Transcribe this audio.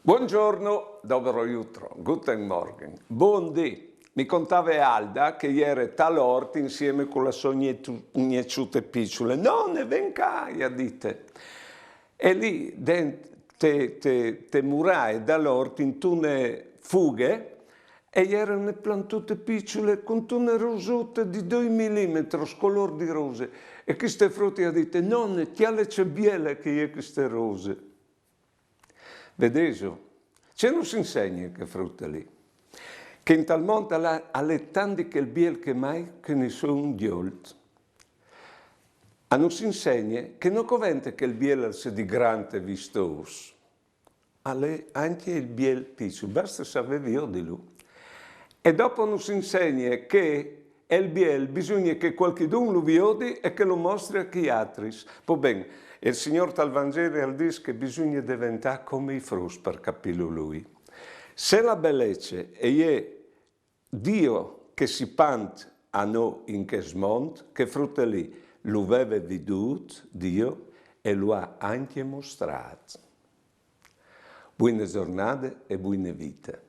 Buongiorno, dobro jutro, guten Morgen, buondì. Mi contava Alda che ieri tal'ort insieme con la sua nieciute picciole. Nonne, ven qua, gli dite. E lì, te murai dall'ort in tune fughe e erano plantute picciole con tune rosute di 2 millimetri, color di rose. E queste frutti dite, nonne, ti alle c'è biele che è queste rose. Vedeso, ce non si insegna che frutta lì, che in tal mondo alle tanti che il biel che mai che ne sono un diolt. A non si insegna che non covente che il biel sia di grande vistoso, alle anche il biel piccolo, basta sapere io di lui. E dopo non si insegna che il biel bisogna che qualcuno lo vede e che lo mostri a chi altri. Poi bene, il Signore dal Vangelo dice che bisogna diventare come i frutti per capirlo lui. Se la bellezza è Dio che si pant a noi in questo mondo, che frutta lì lo aveva veduto Dio e lo ha anche mostrato. Buone giornate e buone vite.